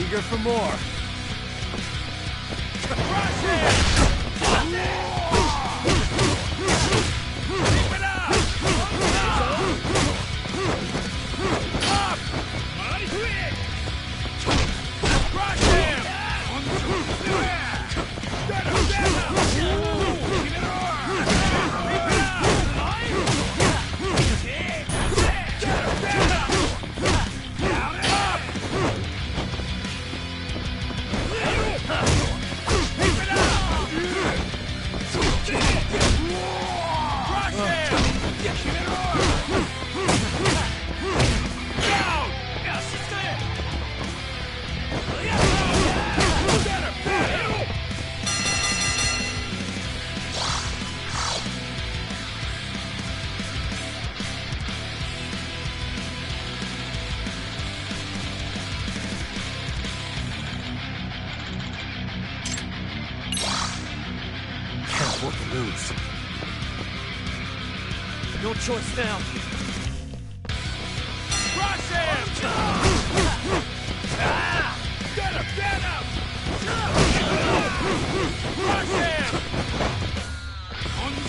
Eager for more. Crush him! Keep it up! Up! Crush him! Get him! Get him! Keep it up! Keep it up! Get him! Get him! Up! Keep it up! Crush him! Keep it up! Down! Get him! Get him! Can't afford to lose. No choice now. Crush him! Get him! Get him! Crush him! Crush him!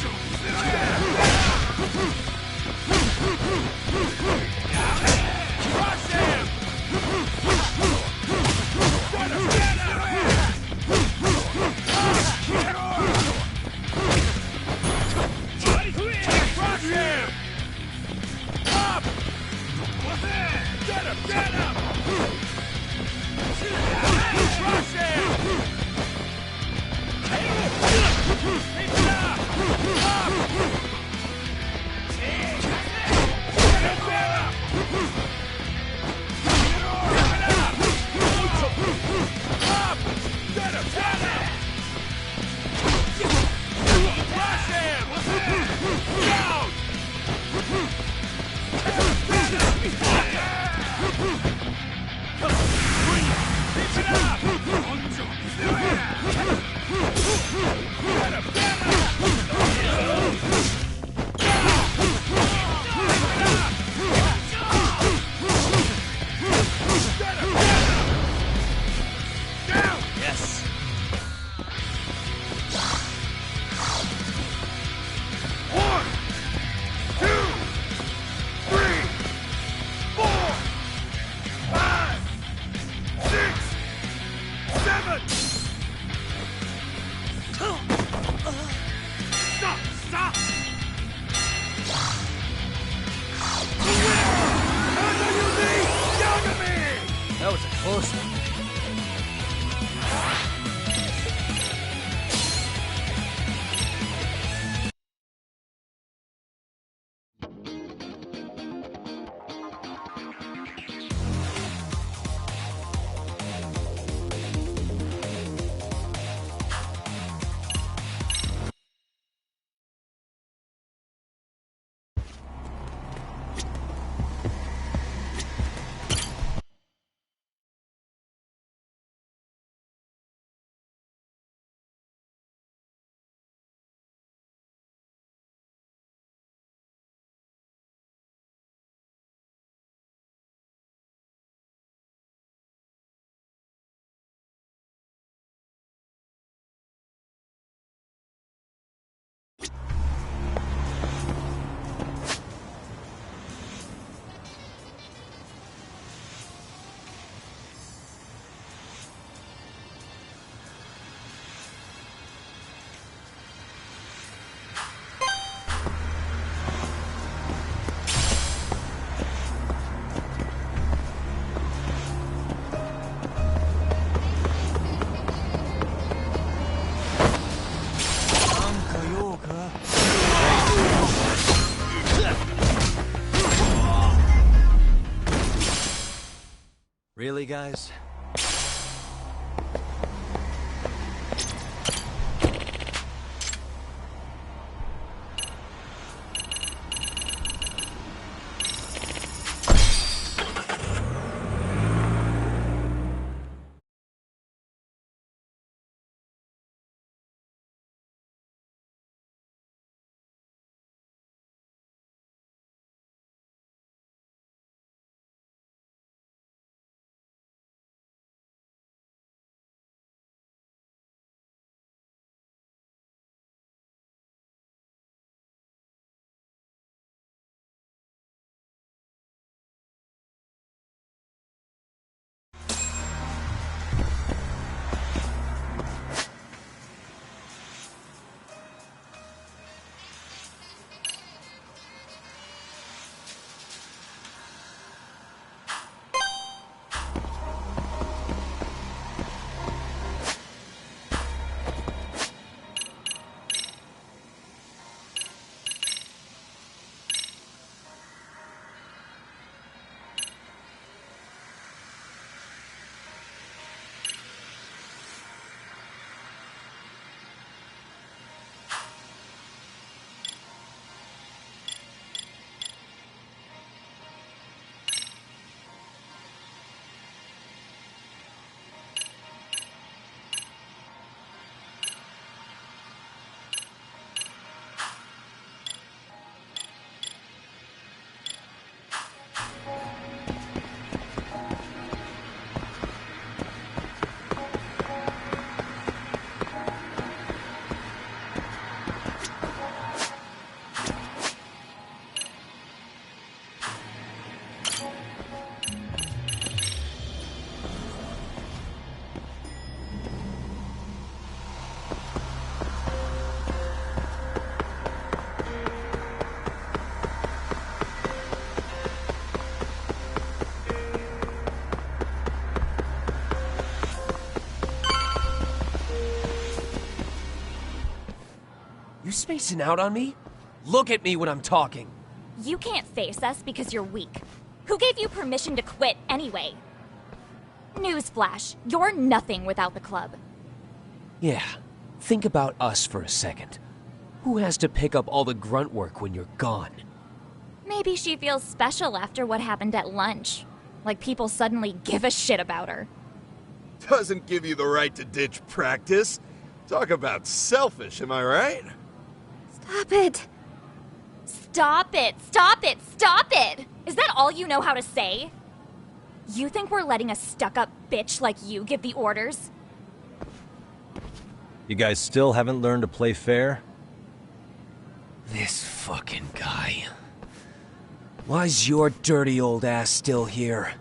Get him! Get Crush him! Up! Get him! Get him! Crush him! Keep it up! Up! Get him! Get him! Keep it up! Up! Get him! Get him! Crush him! Down! Keep it up! Get him! Get him! Down! Yes. One, two, three, four, five, six, seven. Stop! Stop! The winner! Yagami! That was a close one. Really, guys? You spacing out on me? Look at me when I'm talking. You can't face us because you're weak. Who gave you permission to quit anyway? Newsflash, you're nothing without the club. Yeah, think about us for a second. Who has to pick up all the grunt work when you're gone? Maybe she feels special after what happened at lunch. Like people suddenly give a shit about her. Doesn't give you the right to ditch practice. Talk about selfish, am I right? Stop it. Stop it! Stop it! Stop it! Is that all you know how to say? You think we're letting a stuck-up bitch like you give the orders? You guys still haven't learned to play fair? This fucking guy. Why's your dirty old ass still here?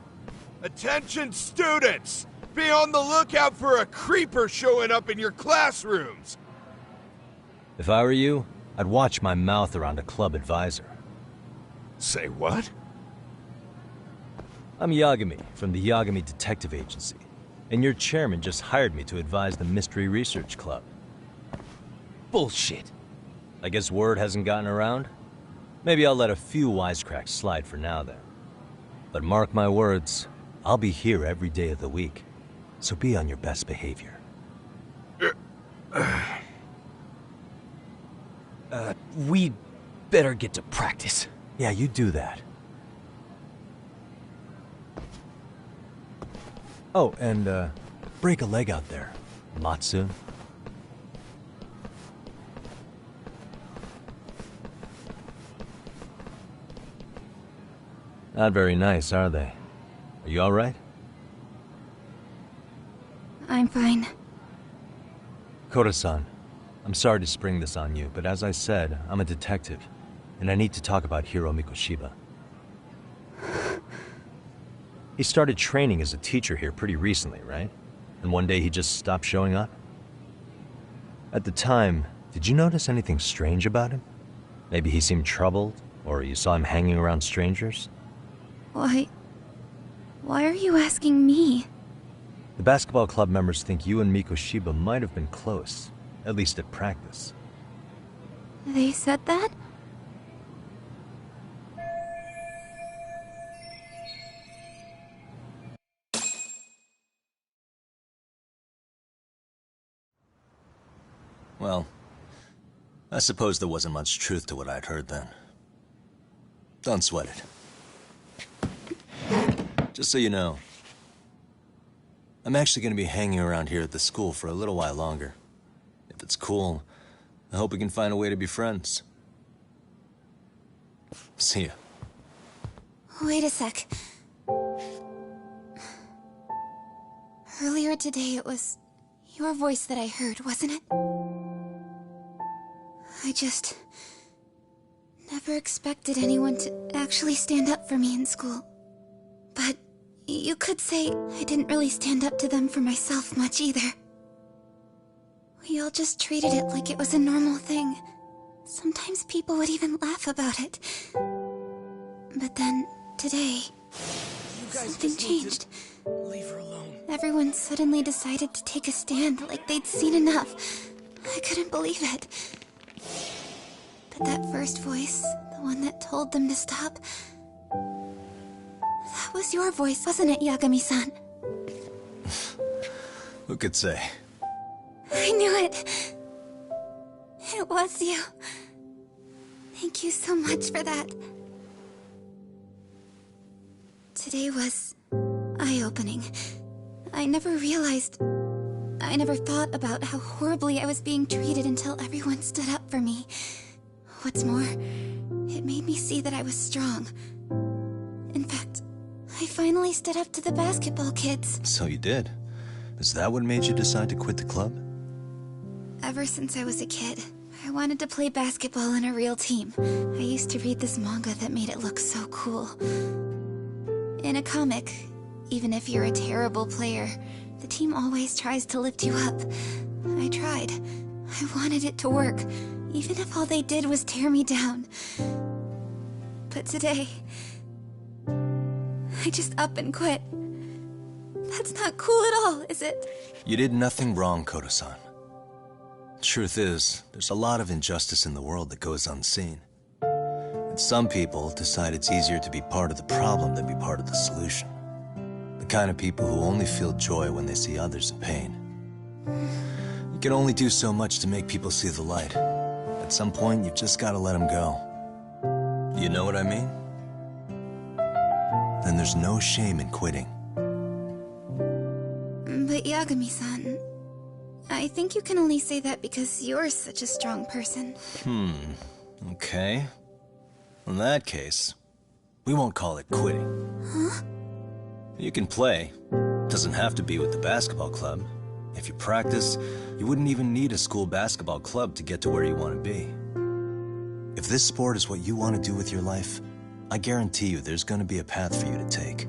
Attention students! Be on the lookout for a creeper showing up in your classrooms! If I were you, I'd watch my mouth around a club advisor. Say what? I'm Yagami, from the Yagami Detective Agency, and your chairman just hired me to advise the Mystery Research Club. Bullshit. I guess word hasn't gotten around? Maybe I'll let a few wisecracks slide for now then. But mark my words, I'll be here every day of the week, so be on your best behavior. We better get to practice. Yeah, you do that. Oh, and, break a leg out there, Matsu. Not very nice, are they? Are you alright? I'm fine. Koda-san, I'm sorry to spring this on you, but as I said, I'm a detective, and I need to talk about Hiro Mikoshiba. He started training as a teacher here pretty recently, right? And one day he just stopped showing up? At the time, did you notice anything strange about him? Maybe he seemed troubled, or you saw him hanging around strangers? Why are you asking me? The basketball club members think you and Mikoshiba might have been close, at least at practice. They said that? Well, I suppose there wasn't much truth to what I'd heard then. Don't sweat it. Just so you know, I'm actually going to be hanging around here at the school for a little while longer. If it's cool, I hope we can find a way to be friends. See ya. Wait a sec. Earlier today it was your voice that I heard, wasn't it? I just never expected anyone to actually stand up for me in school. But you could say I didn't really stand up to them for myself much either. We all just treated it like it was a normal thing. Sometimes people would even laugh about it. But then, today, something changed. Leave her alone. Everyone suddenly decided to take a stand like they'd seen enough. I couldn't believe it. But that first voice, the one that told them to stop, that was your voice, wasn't it, Yagami-san? Who could say? I knew it. It was you. Thank you so much for that. Today was eye-opening. I never thought about how horribly I was being treated until everyone stood up for me. What's more, it made me see that I was strong. In fact, I finally stood up to the basketball kids. So you did. Is that what made you decide to quit the club? Ever since I was a kid, I wanted to play basketball in a real team. I used to read this manga that made it look so cool. In a comic, even if you're a terrible player, the team always tries to lift you up. I tried. I wanted it to work, even if all they did was tear me down. But today, I just up and quit. That's not cool at all, is it? You did nothing wrong, Koda-san. Truth is, there's a lot of injustice in the world that goes unseen. And some people decide it's easier to be part of the problem than be part of the solution. The kind of people who only feel joy when they see others in pain. You can only do so much to make people see the light. At some point, you've just got to let them go. You know what I mean? Then there's no shame in quitting. But Yagami-san, I think you can only say that because you're such a strong person. Okay. In that case, we won't call it quitting. Huh? You can play. Doesn't have to be with the basketball club. If you practice, you wouldn't even need a school basketball club to get to where you want to be. If this sport is what you want to do with your life, I guarantee you there's going to be a path for you to take.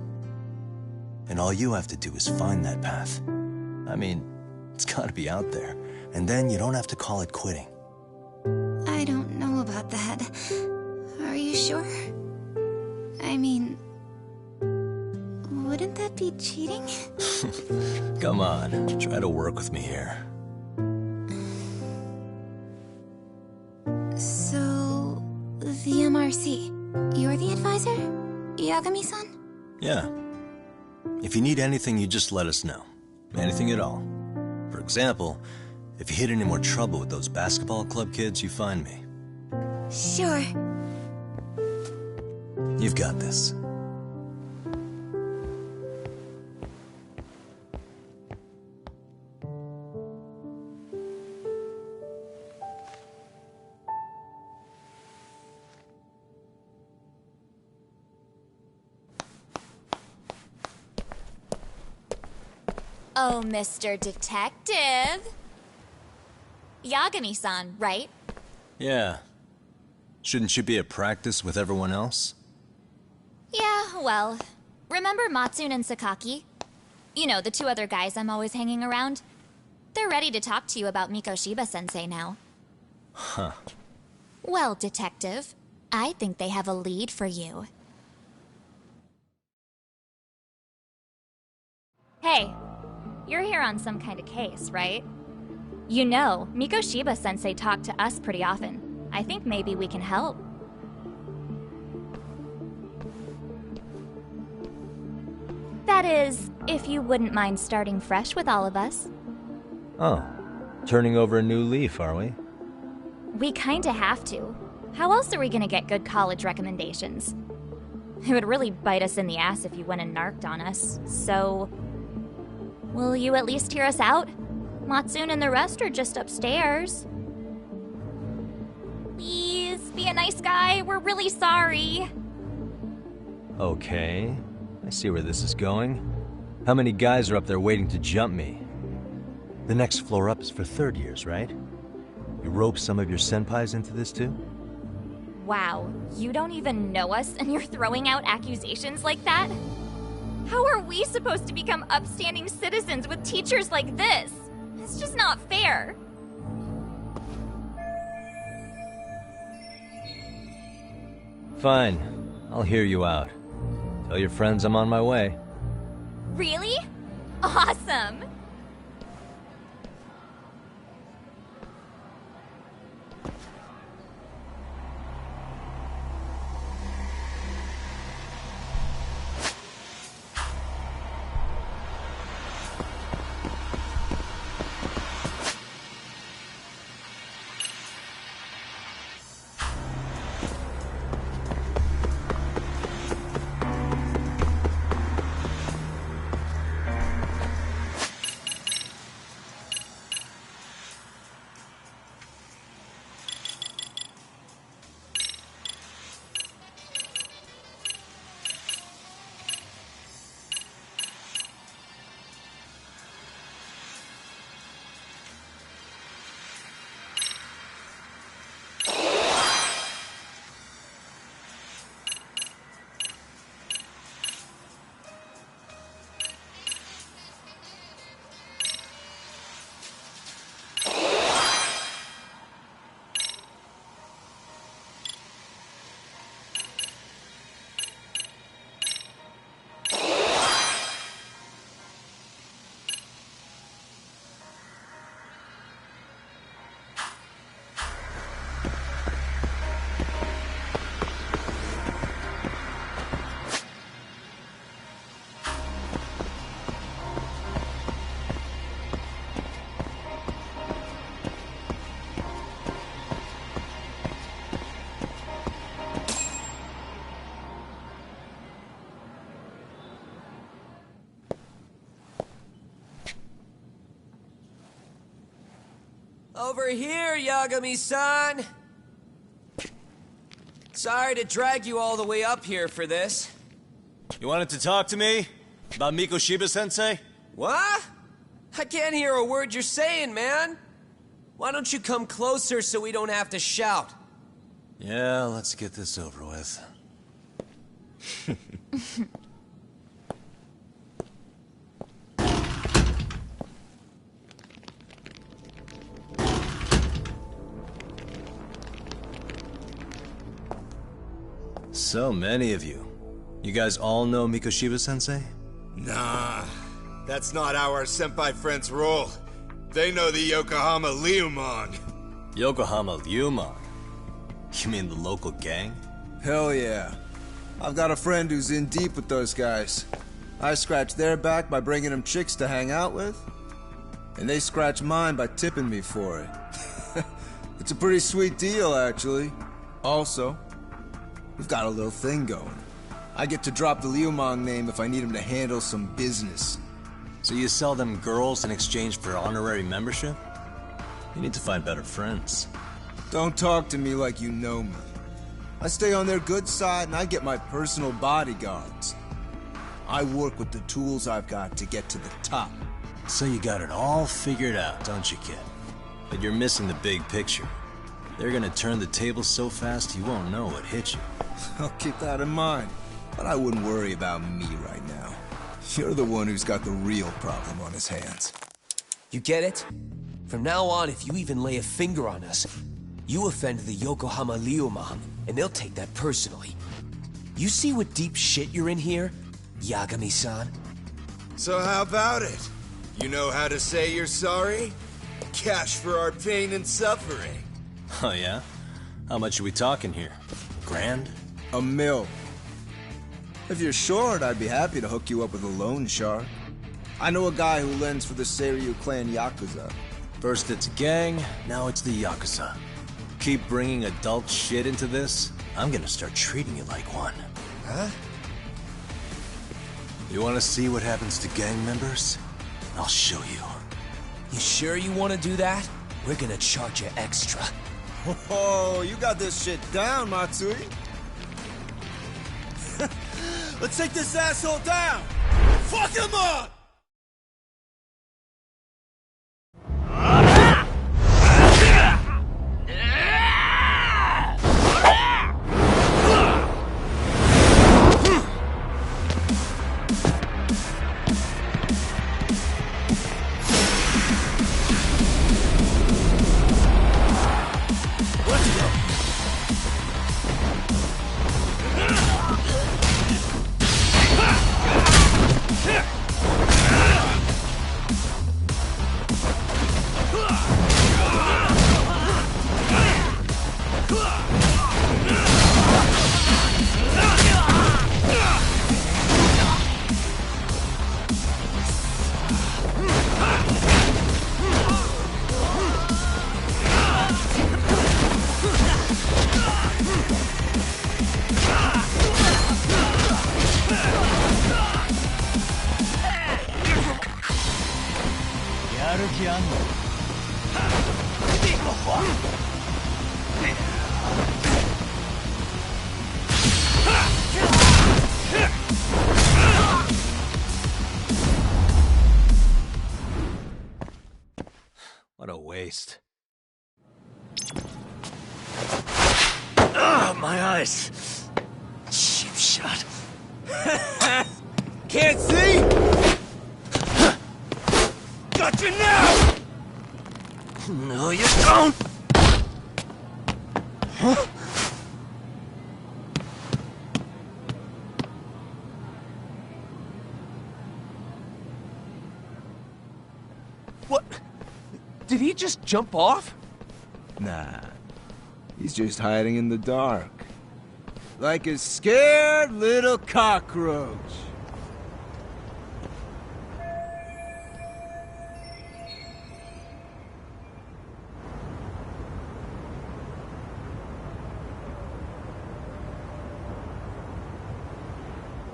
And all you have to do is find that path. I mean, it's got to be out there. And then you don't have to call it quitting. I don't know about that. Are you sure? I mean, wouldn't that be cheating? Come on, try to work with me here. So, the MRC, you're the advisor? Yagami-san? Yeah. If you need anything, you just let us know. Anything at all. For example, if you hit any more trouble with those basketball club kids, you find me. Sure. You've got this. Oh, Mr. Detective. Yagami-san, right? Yeah. Shouldn't you be at practice with everyone else? Yeah, well, remember Matsune and Sakaki? You know, the two other guys I'm always hanging around? They're ready to talk to you about Mikoshiba-sensei now. Huh. Well, Detective, I think they have a lead for you. Hey, you're here on some kind of case, right? You know, Mikoshiba-sensei talked to us pretty often. I think maybe we can help. That is, if you wouldn't mind starting fresh with all of us. Oh. Turning over a new leaf, are we? We kinda have to. How else are we gonna get good college recommendations? It would really bite us in the ass if you went and narked on us, so... Will you at least hear us out? Matsune and the rest are just upstairs. Please, be a nice guy. We're really sorry. Okay. I see where this is going. How many guys are up there waiting to jump me? The next floor up is for third years, right? You rope some of your senpais into this too? Wow, you don't even know us and you're throwing out accusations like that? How are we supposed to become upstanding citizens with teachers like this? It's just not fair. Fine. I'll hear you out. Tell your friends I'm on my way. Really? Awesome! Over here, Yagami-san! Sorry to drag you all the way up here for this. You wanted to talk to me? About Mikoshiba-sensei? What? I can't hear a word you're saying, man. Why don't you come closer so we don't have to shout? Yeah, let's get this over with. So many of you. You guys all know Mikoshiba-sensei? Nah, that's not how our senpai friends roll. They know the Yokohama Liumon. Yokohama Liumon? You mean the local gang? Hell yeah. I've got a friend who's in deep with those guys. I scratch their back by bringing them chicks to hang out with, and they scratch mine by tipping me for it. It's a pretty sweet deal, actually. Also, we've got a little thing going. I get to drop the Liumang name if I need him to handle some business. So you sell them girls in exchange for honorary membership? You need to find better friends. Don't talk to me like you know me. I stay on their good side and I get my personal bodyguards. I work with the tools I've got to get to the top. So you got it all figured out, don't you, kid? But you're missing the big picture. They're gonna turn the tables so fast you won't know what hit you. I'll keep that in mind. But I wouldn't worry about me right now. You're the one who's got the real problem on his hands. You get it? From now on, if you even lay a finger on us, you offend the Yokohama Liumang, and they'll take that personally. You see what deep shit you're in here, Yagami-san? So how about it? You know how to say you're sorry? Cash for our pain and suffering. Oh yeah? How much are we talking here? Grand? $1 million. If you're short, I'd be happy to hook you up with a loan shark. I know a guy who lends for the Seiryu clan Yakuza. First it's a gang, now it's the Yakuza. Keep bringing adult shit into this, I'm gonna start treating you like one. Huh? You wanna see what happens to gang members? I'll show you. You sure you want to do that? We're gonna charge you extra. Oh, you got this shit down, Matsui. Let's take this asshole down! Fuck him up! What a waste. Ah, my eyes. Cheap shot. Can't see? Got you now! No, you don't! Huh? What? Did he just jump off? Nah. He's just hiding in the dark. Like a scared little cockroach.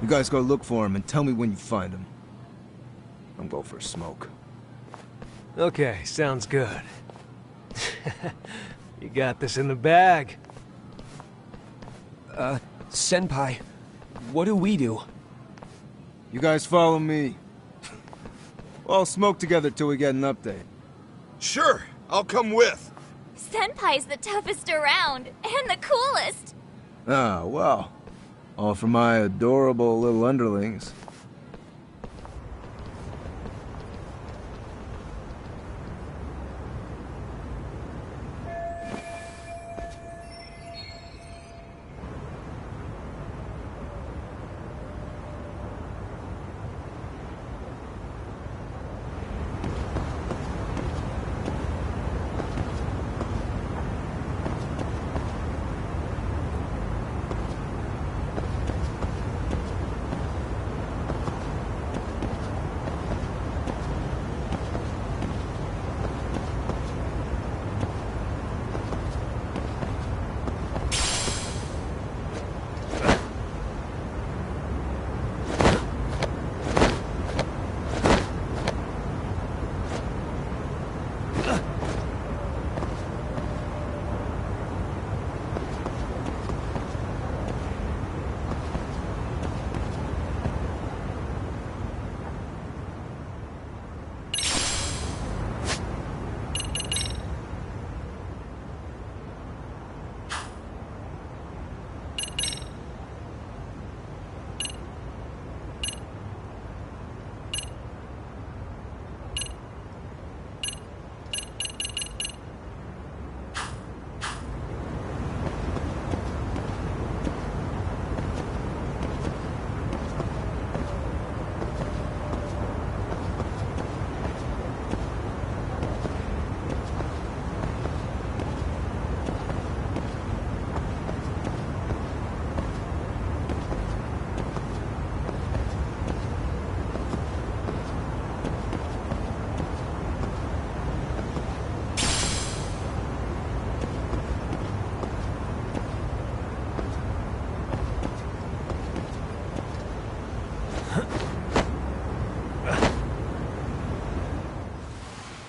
You guys go look for him and tell me when you find him. I'm going for a smoke. Okay, sounds good. You got this in the bag. Senpai, what do we do? You guys follow me. We'll all smoke together till we get an update. Sure, I'll come with. Senpai's the toughest around, and the coolest. Ah, well. All for my adorable little underlings.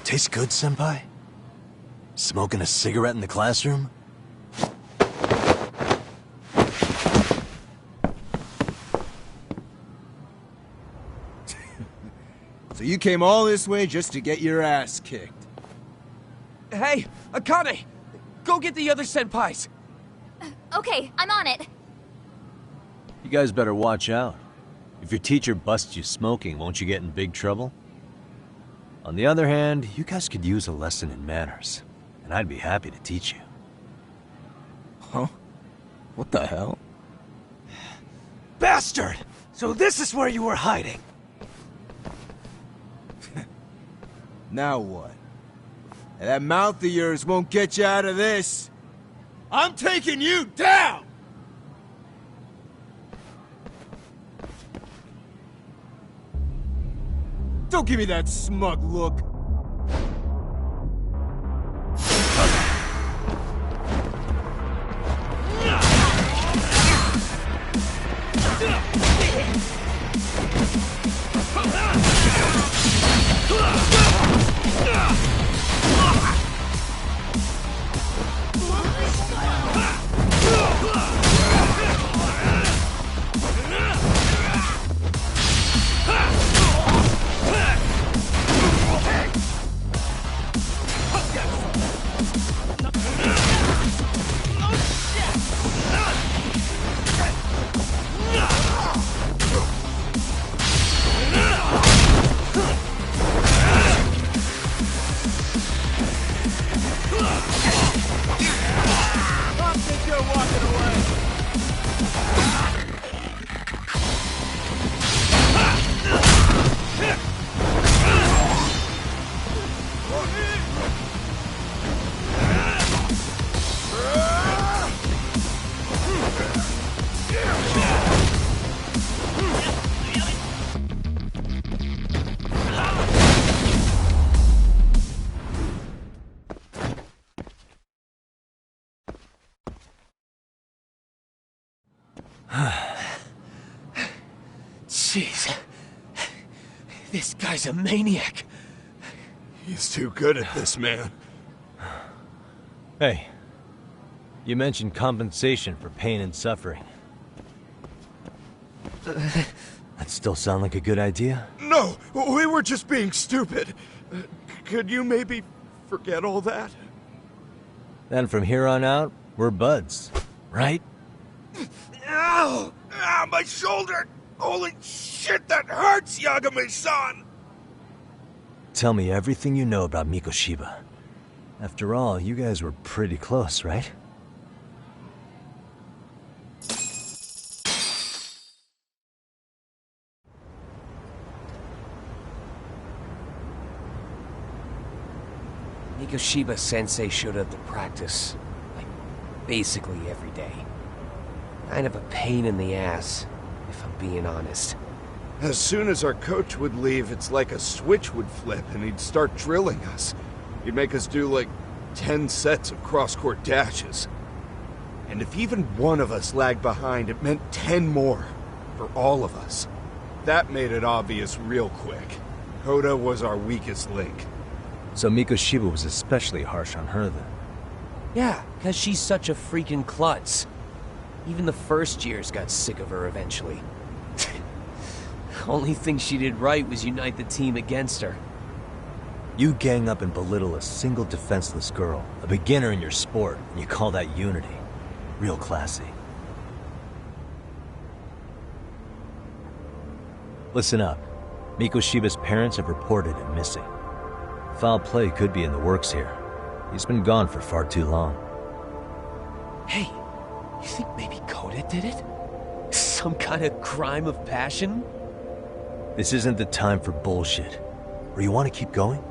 Tastes good, Senpai? Smoking a cigarette in the classroom? So you came all this way just to get your ass kicked. Hey, Akane! Go get the other senpais! Okay, I'm on it. You guys better watch out. If your teacher busts you smoking, won't you get in big trouble? On the other hand, you guys could use a lesson in manners, and I'd be happy to teach you. Huh? What the hell? Bastard! So this is where you were hiding. Now what? That mouth of yours won't get you out of this. I'm taking you down! Don't give me that smug look. Jeez. This guy's a maniac. He's too good at this, man. Hey, you mentioned compensation for pain and suffering. That still sound like a good idea? No, we were just being stupid. Could you maybe forget all that? Then from here on out, we're buds, right? Ow! Ow, my shoulder! Holy shit, that hurts, Yagami-san! Tell me everything you know about Mikoshiba. After all, you guys were pretty close, right? Mikoshiba Sensei showed up to practice, like, basically every day. Kind of a pain in the ass, if I'm being honest. As soon as our coach would leave, it's like a switch would flip and he'd start drilling us. He'd make us do like 10 sets of cross-court dashes. And if even one of us lagged behind, it meant 10 more. For all of us. That made it obvious real quick. Hoda was our weakest link. So Mikoshiba was especially harsh on her then? Yeah, because she's such a freaking klutz. Even the first years got sick of her eventually. Only thing she did right was unite the team against her. You gang up and belittle a single defenseless girl, a beginner in your sport, and you call that unity. Real classy. Listen up. Mikoshiba's parents have reported him missing. Foul play could be in the works here. He's been gone for far too long. Hey, you think maybe Koda did it? Some kind of crime of passion? This isn't the time for bullshit. Or you want to keep going?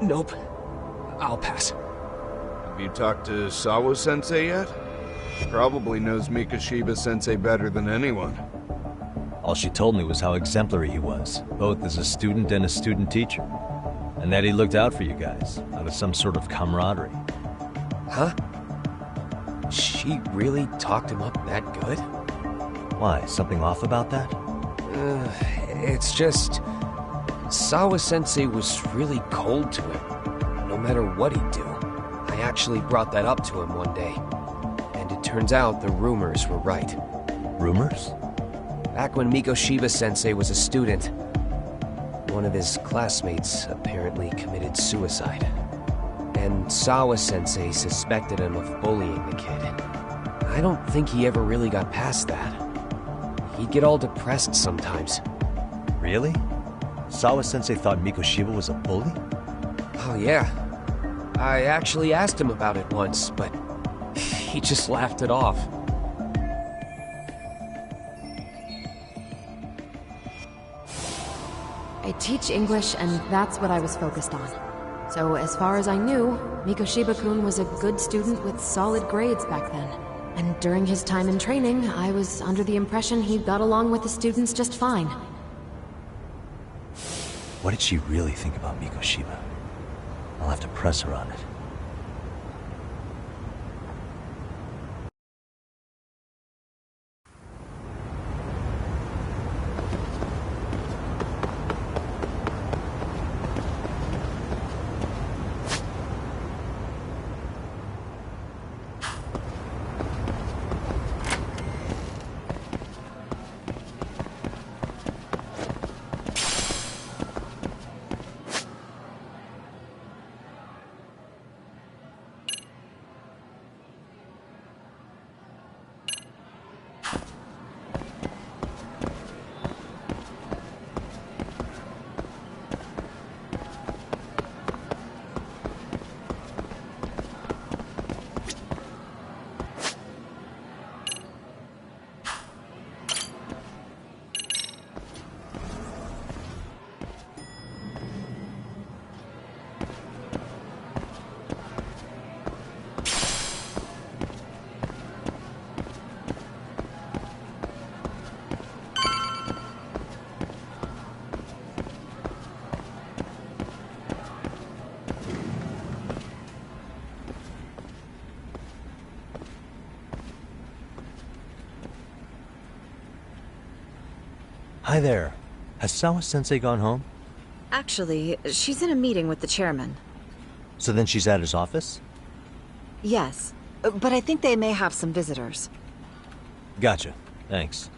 Nope. I'll pass. Have you talked to Sawa-sensei yet? Probably knows Mikoshiba-sensei better than anyone. All she told me was how exemplary he was, both as a student and a student teacher. And that he looked out for you guys, out of some sort of camaraderie. Huh? She really talked him up that good? Why, something off about that? It's just... Sawa-sensei was really cold to him, no matter what he'd do. I actually brought that up to him one day. And it turns out the rumors were right. Rumors? Back when Mikoshiba-sensei was a student, one of his classmates apparently committed suicide. And Sawa-sensei suspected him of bullying the kid. I don't think he ever really got past that. He'd get all depressed sometimes. Really? Sawa-sensei thought Mikoshiba was a bully? Oh yeah. I actually asked him about it once, but he just laughed it off. I teach English, and that's what I was focused on. So as far as I knew, Mikoshiba-kun was a good student with solid grades back then. And during his time in training, I was under the impression he got along with the students just fine. What did she really think about Mikoshiba? I'll have to press her on it. Hi there. Has Sawa-sensei gone home? Actually, she's in a meeting with the chairman. So then she's at his office? Yes, but I think they may have some visitors. Gotcha. Thanks.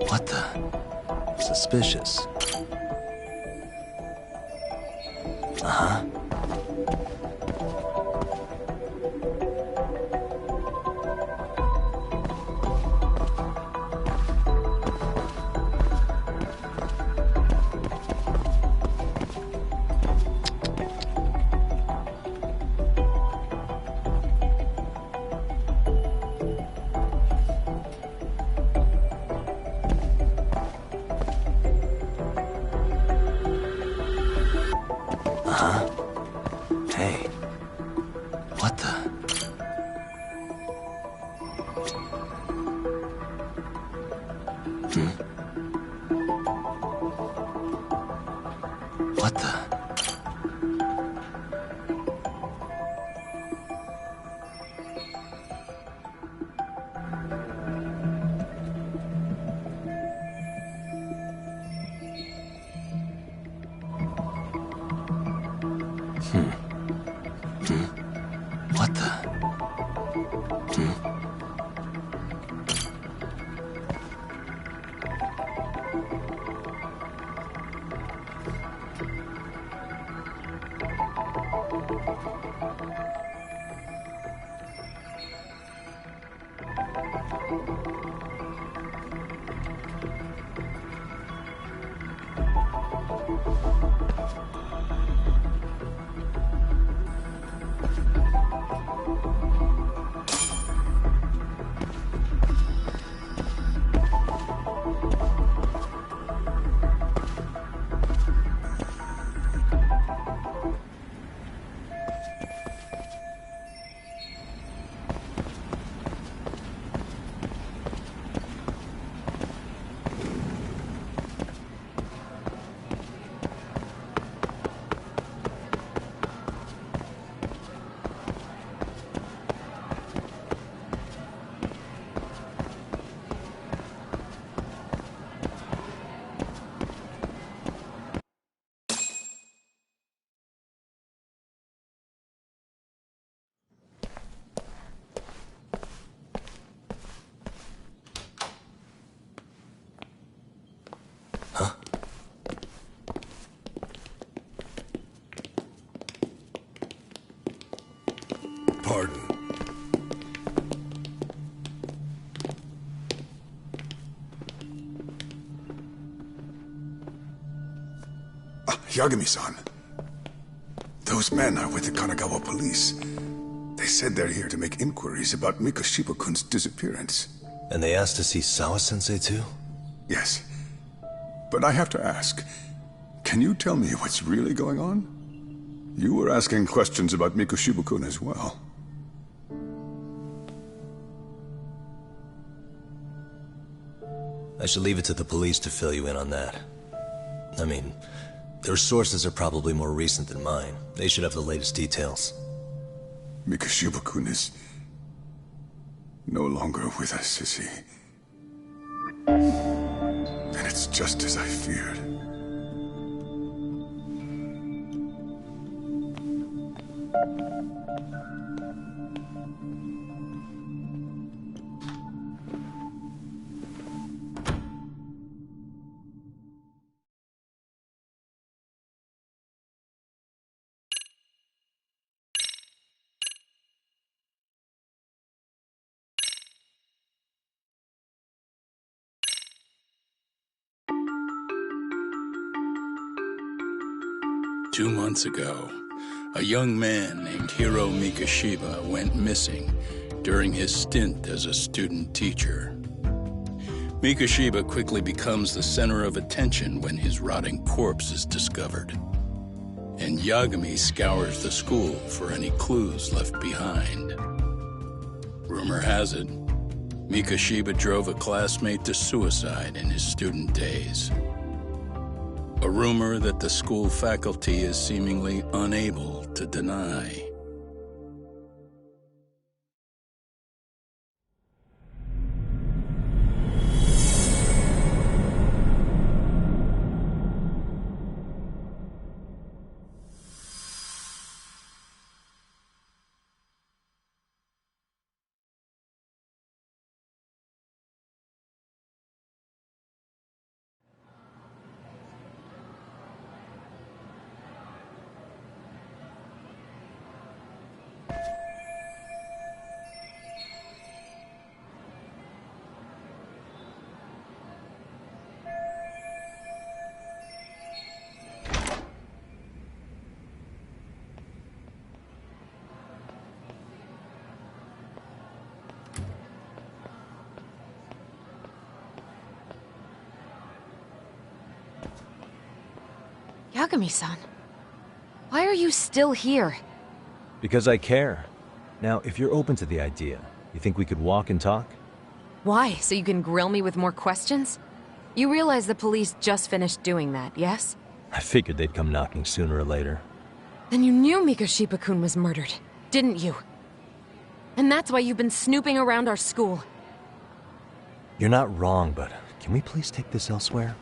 What the? Suspicious. Uh-huh. Pardon. Yagami-san. Those men are with the Kanagawa police. They said they're here to make inquiries about Mikoshiba-kun's disappearance. And they asked to see Sawa-sensei too? Yes. But I have to ask, can you tell me what's really going on? You were asking questions about Mikoshiba-kun as well. I should leave it to the police to fill you in on that. I mean, their sources are probably more recent than mine. They should have the latest details. Mikoshiba-kun is no longer with us, is he? And it's just as I feared. 2 months ago, a young man named Hiro Mikoshiba went missing during his stint as a student teacher. Mikoshiba quickly becomes the center of attention when his rotting corpse is discovered. And Yagami scours the school for any clues left behind. Rumor has it, Mikoshiba drove a classmate to suicide in his student days. A rumor that the school faculty is seemingly unable to deny. Yagami-san, why are you still here? Because I care. Now, if you're open to the idea, you think we could walk and talk? Why? So you can grill me with more questions? You realize the police just finished doing that, yes? I figured they'd come knocking sooner or later. Then you knew Mikoshiba-kun was murdered, didn't you? And that's why you've been snooping around our school. You're not wrong, but can we please take this elsewhere?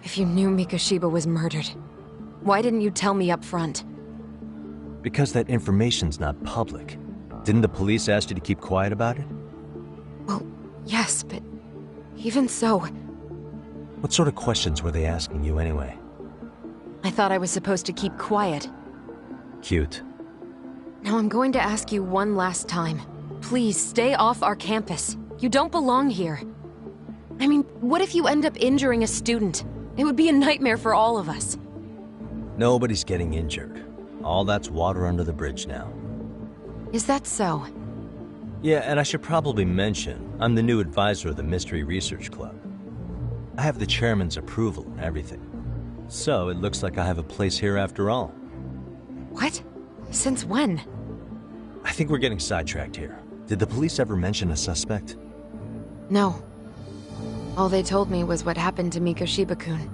If you knew Mikoshiba was murdered, why didn't you tell me up front? Because that information's not public. Didn't the police ask you to keep quiet about it? Well, yes, but even so... What sort of questions were they asking you anyway? I thought I was supposed to keep quiet. Cute. Now I'm going to ask you one last time. Please, stay off our campus. You don't belong here. I mean, what if you end up injuring a student? It would be a nightmare for all of us. Nobody's getting injured. All that's water under the bridge now. Is that so? Yeah, and I should probably mention, I'm the new advisor of the Mystery Research Club. I have the chairman's approval and everything. So it looks like I have a place here after all. What? Since when? I think we're getting sidetracked here. Did the police ever mention a suspect? No. All they told me was what happened to Mikoshiba-kun.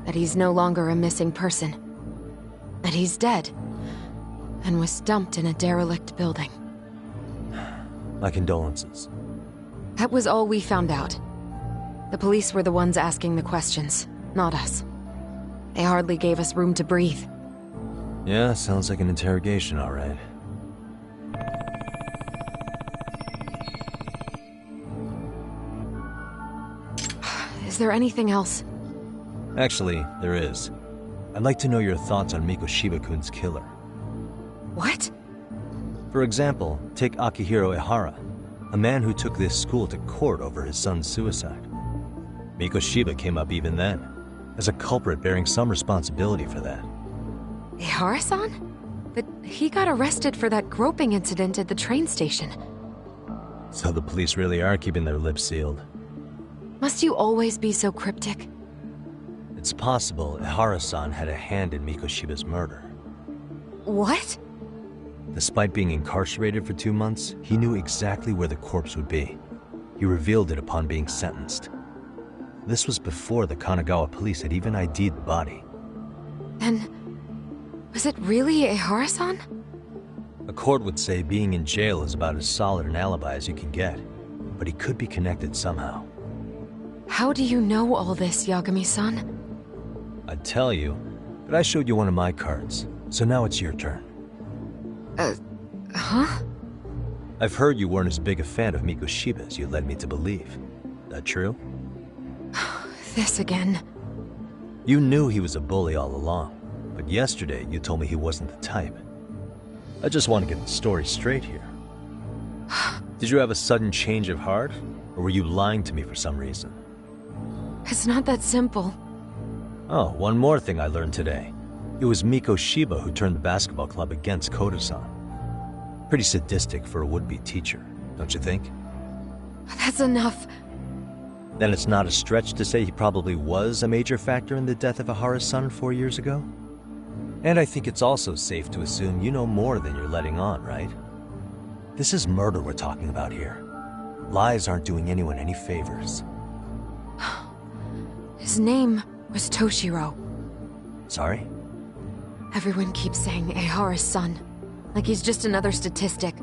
That he's no longer a missing person. That he's dead. And was dumped in a derelict building. My condolences. That was all we found out. The police were the ones asking the questions, not us. They hardly gave us room to breathe. Yeah, sounds like an interrogation, all right. Is there anything else? Actually, there is. I'd like to know your thoughts on Mikoshiba-kun's killer. What? For example, take Akihiro Ihara, a man who took this school to court over his son's suicide. Mikoshiba came up even then, as a culprit bearing some responsibility for that. Ihara-san? But he got arrested for that groping incident at the train station. So the police really are keeping their lips sealed. Must you always be so cryptic? It's possible Ihara-san had a hand in Mikoshiba's murder. What? Despite being incarcerated for 2 months, he knew exactly where the corpse would be. He revealed it upon being sentenced. This was before the Kanagawa police had even ID'd the body. Then, was it really Ihara-san? A court would say being in jail is about as solid an alibi as you can get, but he could be connected somehow. How do you know all this, Yagami-san? I'd tell you, but I showed you one of my cards, so now it's your turn. Huh? I've heard you weren't as big a fan of Mikoshiba as you led me to believe. That true? This again. You knew he was a bully all along, but yesterday you told me he wasn't the type. I just want to get the story straight here. Did you have a sudden change of heart, or were you lying to me for some reason? It's not that simple. Oh, one more thing I learned today. It was Mikoshiba who turned the basketball club against Koda-san. Pretty sadistic for a would-be teacher, don't you think? That's enough. Then it's not a stretch to say he probably was a major factor in the death of Ahara's son 4 years ago? And I think it's also safe to assume you know more than you're letting on, right? This is murder we're talking about here. Lies aren't doing anyone any favors. His name was Toshiro. Sorry? Everyone keeps saying Ahara's son, like he's just another statistic.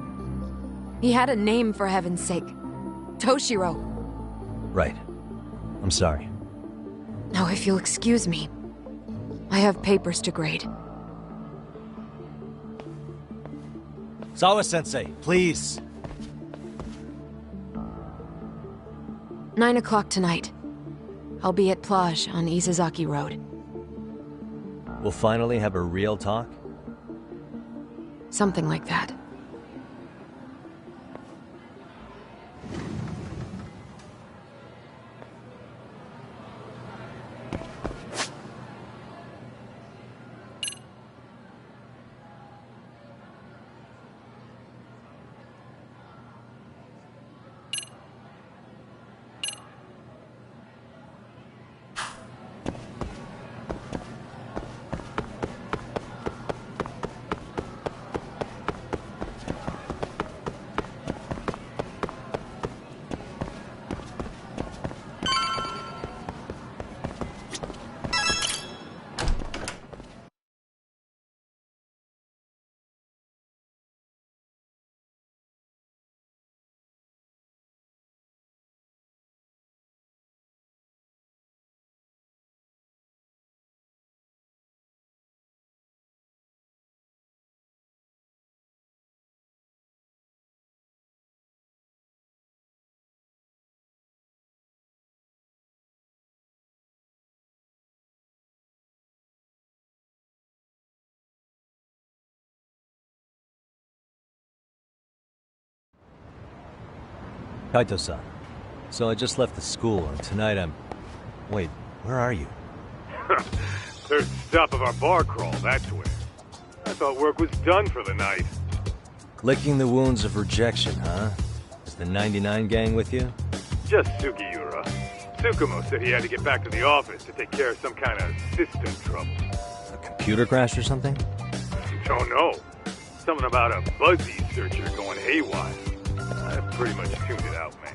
He had a name, for heaven's sake. Toshiro. Right. I'm sorry. Now, if you'll excuse me, I have papers to grade. Sawa-sensei, please. 9 o'clock tonight. I'll be at Plage on Isazaki Road. We'll finally have a real talk? Something like that. Kaito-san. So I just left the school, and tonight I'm... Wait, where are you? Third stop of our bar crawl, that's where. I thought work was done for the night. Licking the wounds of rejection, huh? Is the 99 gang with you? Just Sugiura. Tsukumo said he had to get back to the office to take care of some kind of system trouble. A computer crash or something? Don't know. Something about a Buzzy searcher going haywire. I've pretty much tuned it out, man.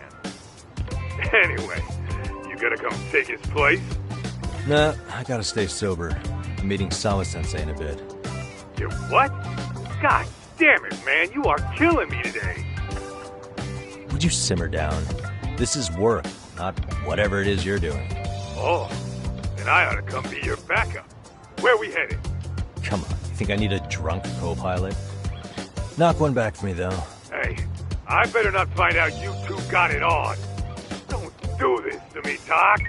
Anyway, you gonna come take his place? Nah, I gotta stay sober. I'm meeting Sawa-sensei in a bit. You what? God damn it, man, you are killing me today. Would you simmer down? This is work, not whatever it is you're doing. Oh, then I ought to come be your backup. Where we headed? Come on, you think I need a drunk co-pilot? Knock one back for me, though. Hey, I better not find out you two got it on. Don't do this to me, Doc.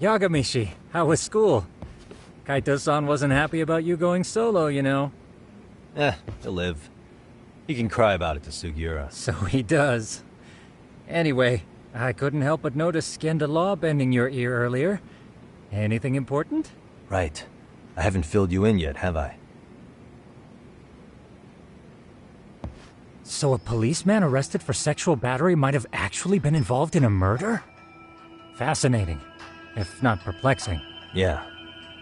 Yagami, how was school? Kaito-san wasn't happy about you going solo, you know. He'll live. He can cry about it to Sugiura. So he does. Anyway, I couldn't help but notice Skenda Law bending your ear earlier. Anything important? Right. I haven't filled you in yet, have I? So a policeman arrested for sexual battery might have actually been involved in a murder? Fascinating, if not perplexing. Yeah,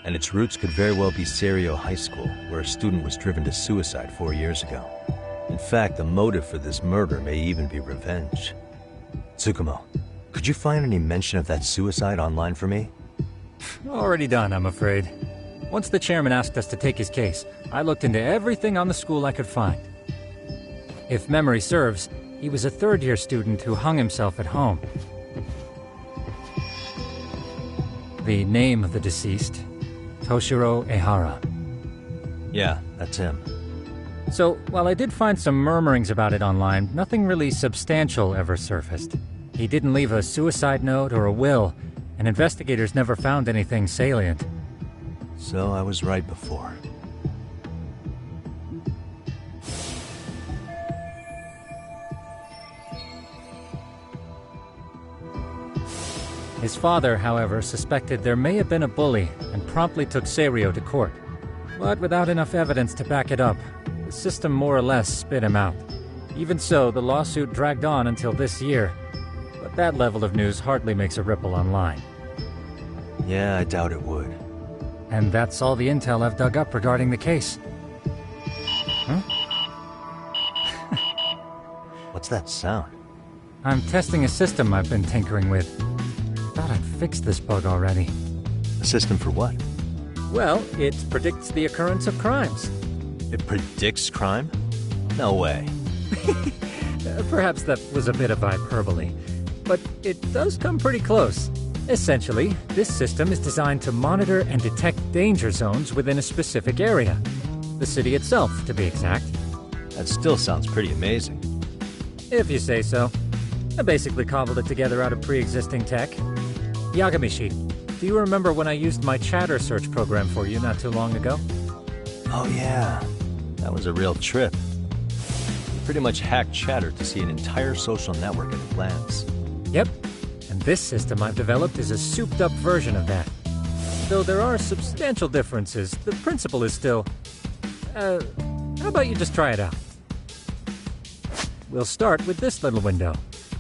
and its roots could very well be Serio High School, where a student was driven to suicide 4 years ago. In fact, the motive for this murder may even be revenge. Tsukumo, could you find any mention of that suicide online for me? Already done, I'm afraid. Once the chairman asked us to take his case, I looked into everything on the school I could find. If memory serves, he was a third-year student who hung himself at home. The name of the deceased, Toshiro Ehara. Yeah, that's him. So, while I did find some murmurings about it online, nothing really substantial ever surfaced. He didn't leave a suicide note or a will, and investigators never found anything salient. So I was right before. His father, however, suspected there may have been a bully and promptly took Serio to court. But without enough evidence to back it up, the system more or less spit him out. Even so, the lawsuit dragged on until this year. But that level of news hardly makes a ripple online. Yeah, I doubt it would. And that's all the intel I've dug up regarding the case. Huh? What's that sound? I'm testing a system I've been tinkering with. Thought I'd fixed this bug already. A system for what? Well, it predicts the occurrence of crimes. It predicts crime? No way. Perhaps that was a bit of hyperbole, but it does come pretty close. Essentially, this system is designed to monitor and detect danger zones within a specific area. The city itself, to be exact. That still sounds pretty amazing. If you say so. I basically cobbled it together out of pre-existing tech. Yagami, do you remember when I used my chatter search program for you not too long ago? Oh yeah, that was a real trip. You pretty much hacked Chatter to see an entire social network at a glance. Yep, and this system I've developed is a souped-up version of that. Though there are substantial differences, the principle is still... how about you just try it out? We'll start with this little window.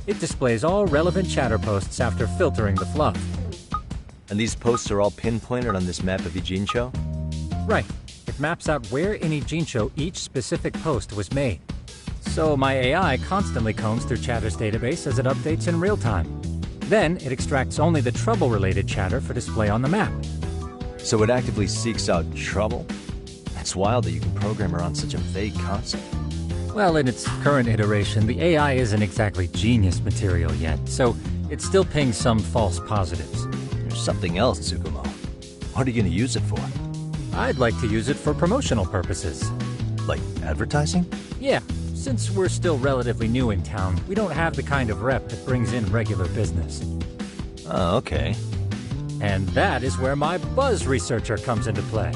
It displays all relevant chatter posts after filtering the fluff. And these posts are all pinpointed on this map of Ijincho? Right. It maps out where in Ijincho each specific post was made. So my AI constantly combs through Chatter's database as it updates in real time. Then it extracts only the trouble-related chatter for display on the map. So it actively seeks out trouble? It's wild that you can program around such a vague concept. Well, in its current iteration, the AI isn't exactly genius material yet, so it still pings some false positives. There's something else, Tsukumo. What are you going to use it for? I'd like to use it for promotional purposes. Like advertising? Yeah, since we're still relatively new in town, we don't have the kind of rep that brings in regular business. Oh, okay. And that is where my buzz researcher comes into play.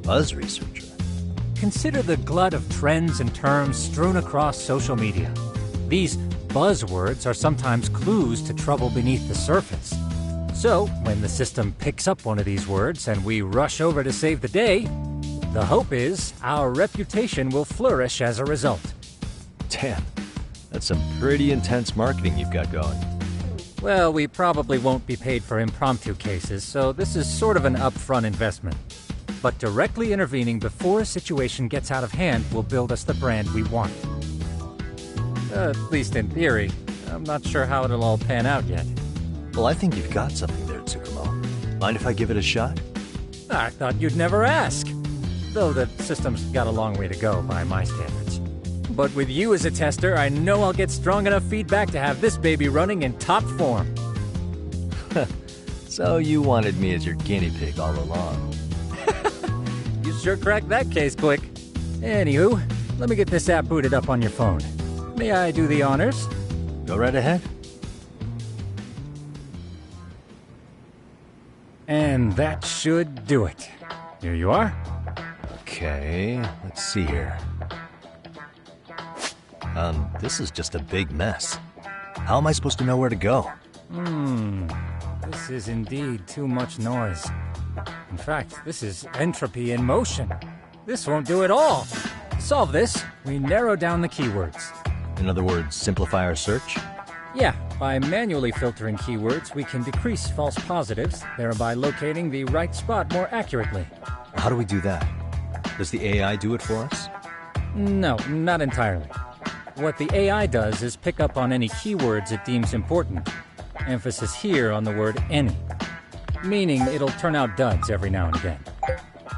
Buzz researcher? Consider the glut of trends and terms strewn across social media. These buzzwords are sometimes clues to trouble beneath the surface. So, when the system picks up one of these words and we rush over to save the day, the hope is our reputation will flourish as a result. Damn, that's some pretty intense marketing you've got going. Well, we probably won't be paid for impromptu cases, so this is sort of an upfront investment. But directly intervening before a situation gets out of hand will build us the brand we want. At least in theory. I'm not sure how it'll all pan out yet. Well, I think you've got something there, Tsukumo. Mind if I give it a shot? I thought you'd never ask. Though the system's got a long way to go by my standards. But with you as a tester, I know I'll get strong enough feedback to have this baby running in top form. So you wanted me as your guinea pig all along. You sure cracked that case quick. Anywho, let me get this app booted up on your phone. May I do the honors? Go right ahead. And that should do it. Here you are. Okay, let's see here. This is just a big mess. How am I supposed to know where to go? This is indeed too much noise. In fact, this is entropy in motion. This won't do it all. To solve this, we narrow down the keywords. In other words, simplify our search? Yeah, by manually filtering keywords, we can decrease false positives, thereby locating the right spot more accurately. How do we do that? Does the AI do it for us? No, not entirely. What the AI does is pick up on any keywords it deems important. Emphasis here on the word any. Meaning it'll turn out duds every now and again.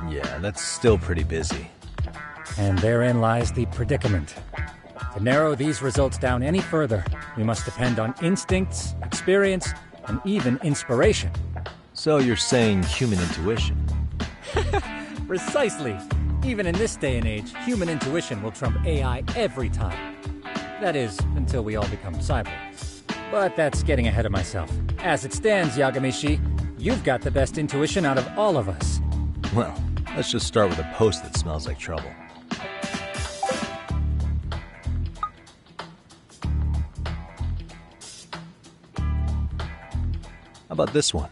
Yeah, that's still pretty busy. And therein lies the predicament. To narrow these results down any further, we must depend on instincts, experience, and even inspiration. So you're saying human intuition? Precisely. Even in this day and age, human intuition will trump AI every time. That is, until we all become cyborgs. But that's getting ahead of myself. As it stands, Yagami-shi, you've got the best intuition out of all of us. Well, let's just start with a post that smells like trouble. How about this one?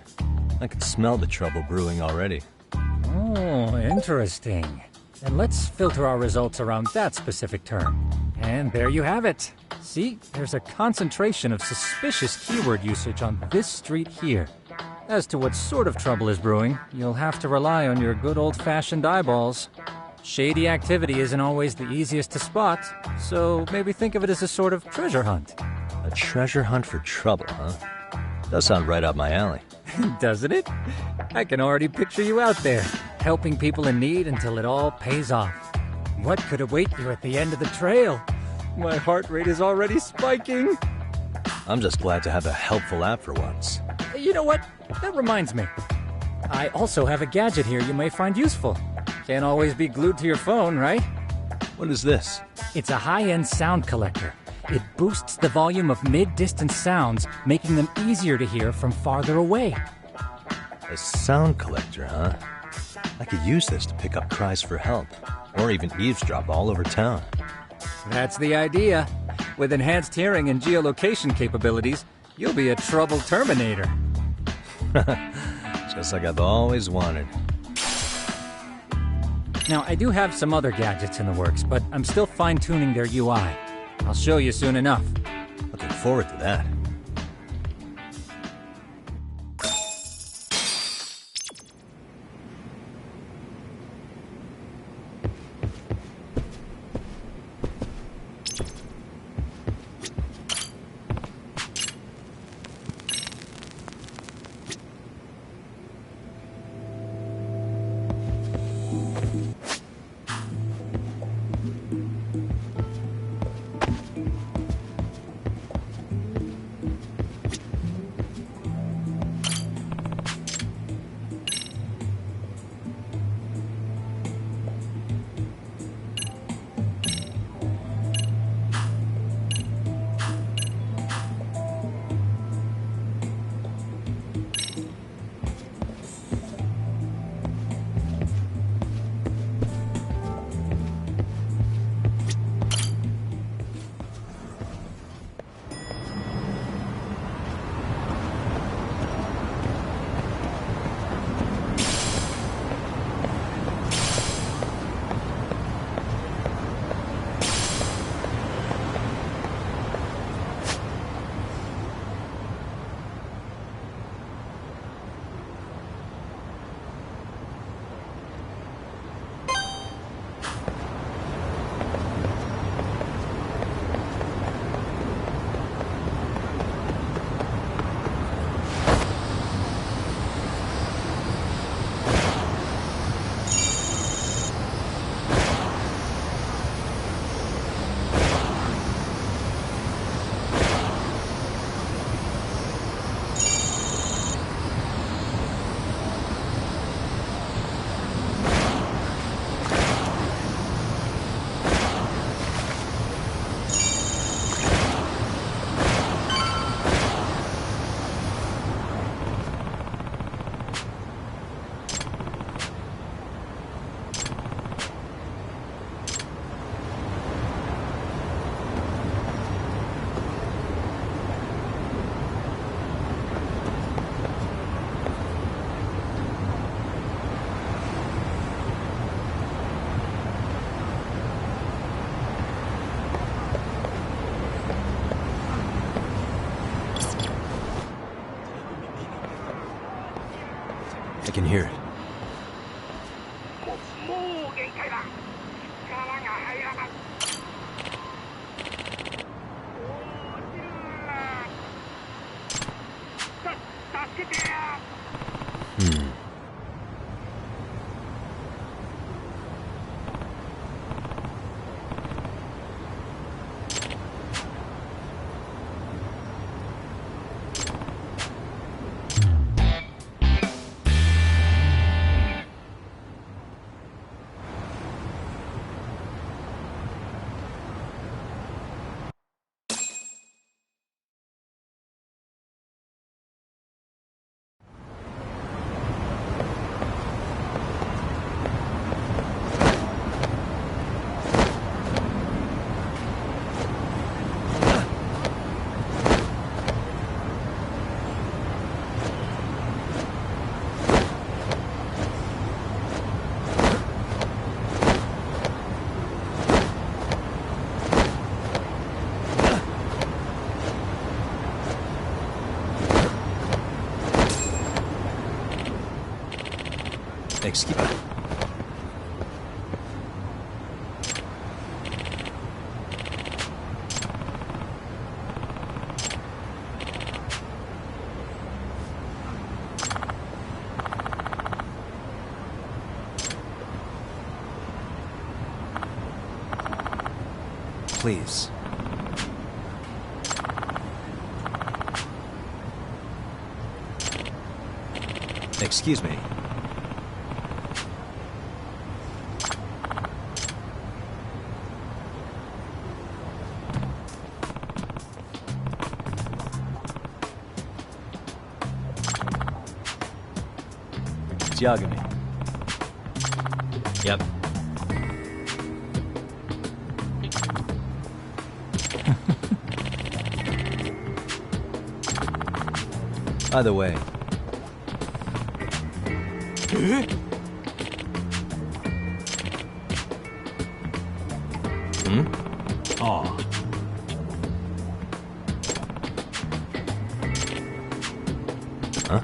I can smell the trouble brewing already. Oh, interesting. Then let's filter our results around that specific term. And there you have it. See, there's a concentration of suspicious keyword usage on this street here. As to what sort of trouble is brewing, you'll have to rely on your good old-fashioned eyeballs. Shady activity isn't always the easiest to spot, so maybe think of it as a sort of treasure hunt. A treasure hunt for trouble, huh? Does sound right up my alley. Doesn't it? I can already picture you out there, helping people in need until it all pays off. What could await you at the end of the trail? My heart rate is already spiking. I'm just glad to have a helpful app for once. You know what? That reminds me. I also have a gadget here you may find useful. Can't always be glued to your phone, right? What is this? It's a high-end sound collector. It boosts the volume of mid-distance sounds, making them easier to hear from farther away. A sound collector, huh? I could use this to pick up cries for help, or even eavesdrop all over town. That's the idea. With enhanced hearing and geolocation capabilities, you'll be a trouble terminator. Just like I've always wanted. Now, I do have some other gadgets in the works, but I'm still fine-tuning their UI. I'll show you soon enough. Looking forward to that. I can hear it. Excuse me. Please. Excuse me. It's Yagami. Yep. Either way. Aw. Huh?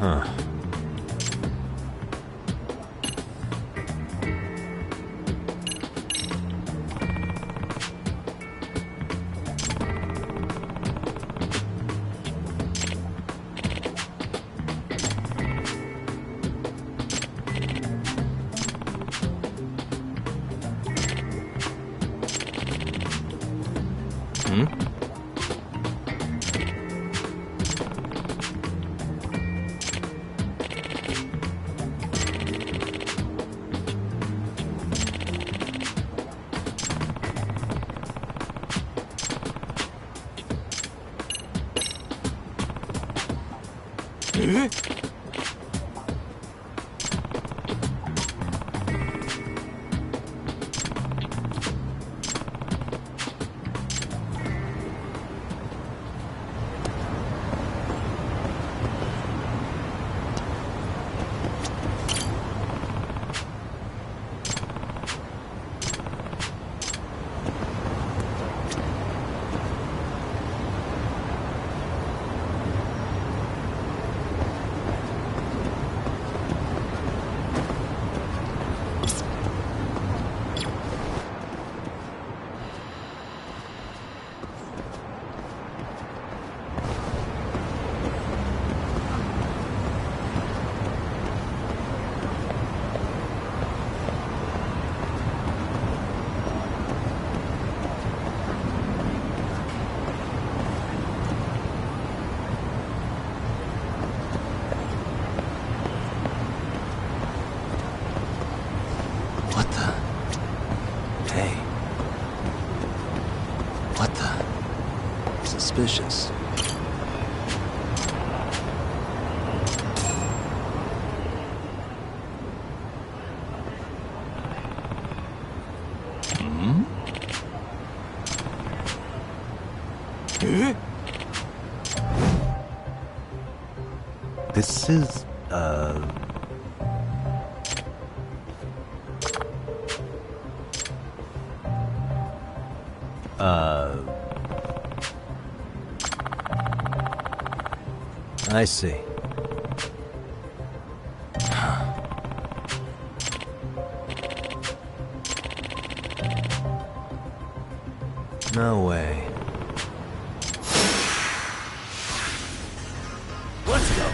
Huh. suspicious. Hmm? This is, I see. No way. Let's go.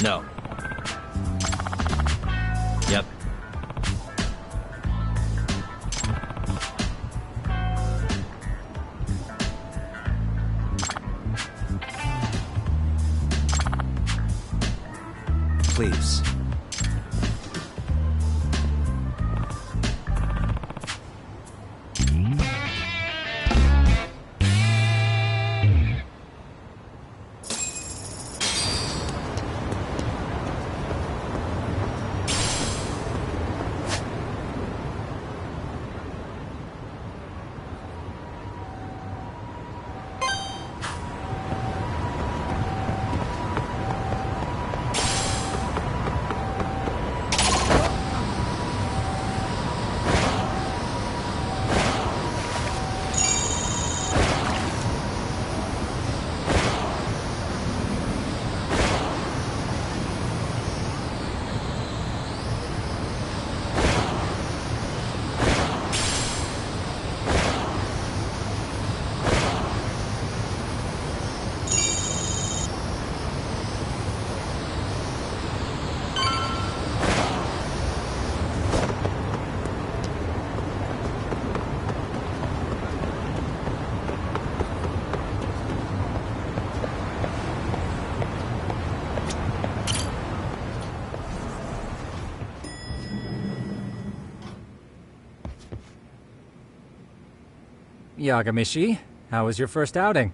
No. Yep. Please. Yagami, how was your first outing?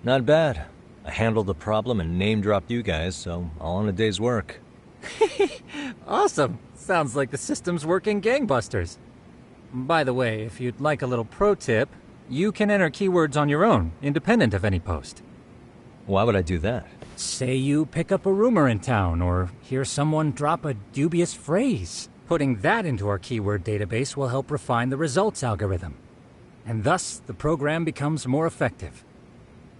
Not bad. I handled the problem and name-dropped you guys, so all in a day's work. Awesome. Sounds like the system's working gangbusters. By the way, if you'd like a little pro tip, you can enter keywords on your own, independent of any post. Why would I do that? Say you pick up a rumor in town, or hear someone drop a dubious phrase. Putting that into our keyword database will help refine the results algorithm. And thus, the program becomes more effective.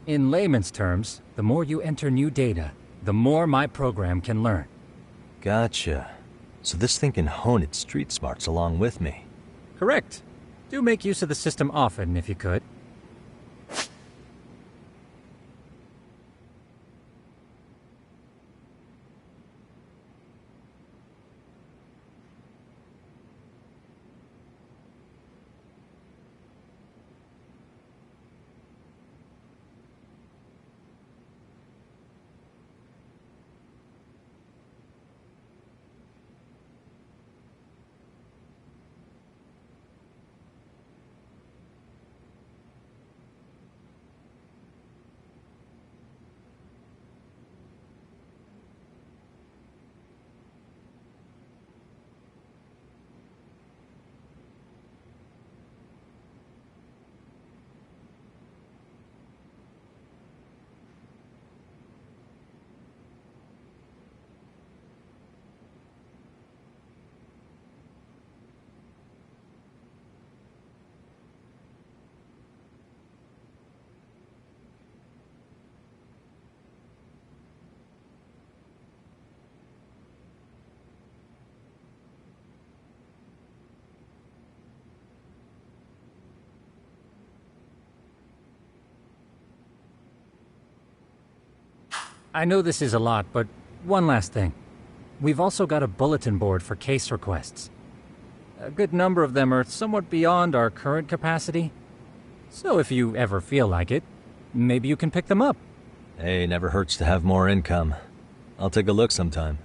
In layman's terms, the more you enter new data, the more my program can learn. Gotcha. So this thing can hone its street smarts along with me. Correct. Do make use of the system often, if you could. I know this is a lot, but one last thing. We've also got a bulletin board for case requests. A good number of them are somewhat beyond our current capacity. So if you ever feel like it, maybe you can pick them up. Hey, never hurts to have more income. I'll take a look sometime.